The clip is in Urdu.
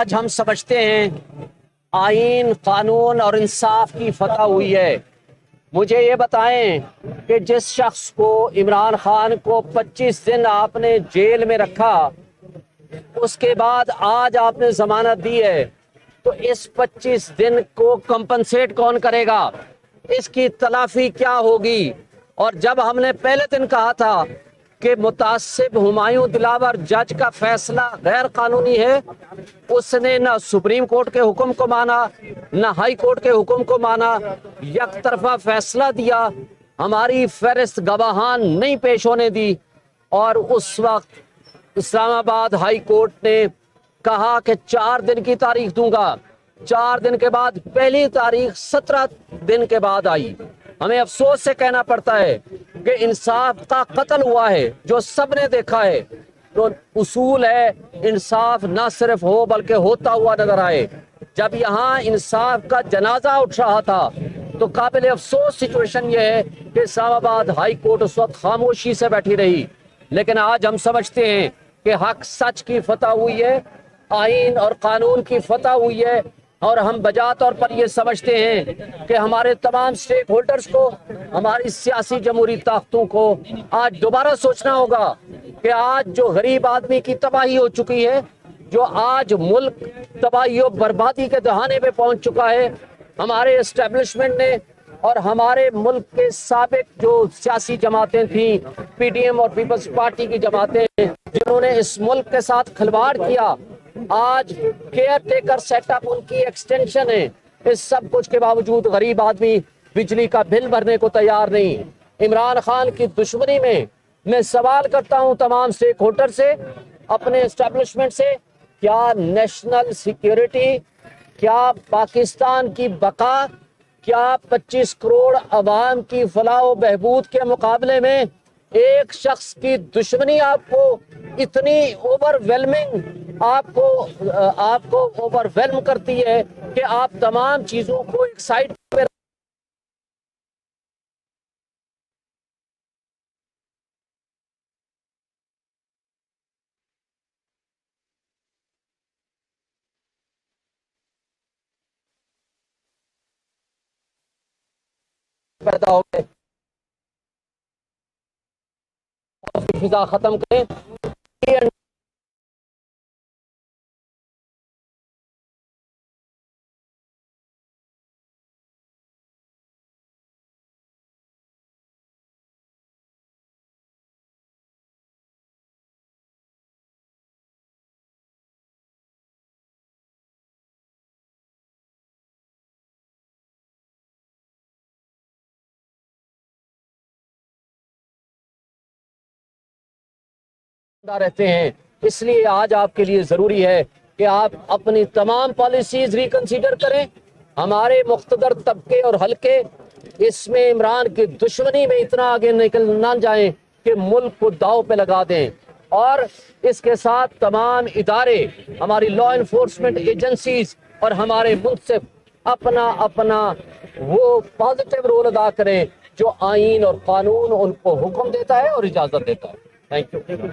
آج ہم سمجھتے ہیں آئین، قانون اور انصاف کی فتح ہوئی ہے۔ مجھے یہ بتائیں کہ جس شخص کو، عمران خان کو 25 دن آپ نے جیل میں رکھا، اس کے بعد آج آپ نے ضمانت دی ہے، تو اس 25 دن کو کمپنسیٹ کون کرے گا؟ اس کی تلافی کیا ہوگی؟ اور جب ہم نے پہلے دن کہا تھا کہ متعصب ہمایوں دلاور جج کا فیصلہ غیر قانونی ہے، اس نے نہ سپریم کورٹ کے حکم کو مانا، نہ ہائی کورٹ کے حکم کو مانا، یک طرفہ فیصلہ دیا، ہماری فہرست گواہان نہیں پیش ہونے دی۔ اور اس وقت اسلام آباد ہائی کورٹ نے کہا کہ 4 دن کی تاریخ دوں گا۔ 4 دن کے بعد پہلی تاریخ 17 دن کے بعد آئی۔ ہمیں افسوس سے کہنا پڑتا ہے کہ انصاف کا قتل ہوا ہے، جو سب نے دیکھا ہے۔ تو اصول ہے انصاف نہ صرف ہو بلکہ ہوتا ہوا نظر آئے۔ جب یہاں انصاف کا جنازہ اٹھ رہا تھا تو قابل افسوس سچویشن یہ ہے کہ اسلام آباد ہائی کورٹ اس وقت خاموشی سے بیٹھی رہی۔ لیکن آج ہم سمجھتے ہیں کہ حق سچ کی فتح ہوئی ہے، آئین اور قانون کی فتح ہوئی ہے، اور ہم بجا طور پر یہ سمجھتے ہیں کہ ہمارے تمام سٹیک ہولڈرز کو، ہماری سیاسی جمہوری طاقتوں کو آج دوبارہ سوچنا ہوگا کہ آج جو غریب آدمی کی تباہی ہو چکی ہے، جو آج ملک تباہی و بربادی کے دہانے پہ پہنچ چکا ہے، ہمارے اسٹیبلشمنٹ نے اور ہمارے ملک کے سابق جو سیاسی جماعتیں تھیں، پی ڈی ایم اور پیپلز پارٹی کی جماعتیں، جنہوں نے اس ملک کے ساتھ کھلواڑ کیا، آج کیئر ٹیکر سیٹ اپ ان کی ایکسٹینشن ہے۔ اس سب کچھ کے باوجود غریب آدمی بجلی کا بل بھرنے کو تیار نہیں۔ عمران خان کی دشمنی میں سوال کرتا ہوں تمام سٹیک ہولڈر سے، اپنے اسٹیبلشمنٹ سے، کیا نیشنل سیکیورٹی، کیا پاکستان کی بقا، کیا 25 کروڑ عوام کی فلاح و بہبود کے مقابلے میں ایک شخص کی دشمنی آپ کو اتنی اوور ویلمنگ، آپ کو اوور ویلم کرتی ہے کہ آپ تمام چیزوں کو ایک سائڈ پہ پیدا ہو گئے؟ فضا ختم کریں۔ رہتے ہیں، اس لیے آج آپ کے لیے ضروری ہے کہ آپ اپنی تمام پالیسیز ریکنسیڈر کریں۔ ہمارے مقتدر طبقے اور حلقے اس میں عمران کی دشمنی میں اتنا آگے نکل نہ جائیں کہ ملک کو داؤ پہ لگا دیں، اور اس کے ساتھ تمام ادارے، ہماری لا انفورسمنٹ ایجنسیز اور ہمارے منصف اپنا وہ پازیٹیو رول ادا کریں جو آئین اور قانون ان کو حکم دیتا ہے اور اجازت دیتا ہے۔ Thank you.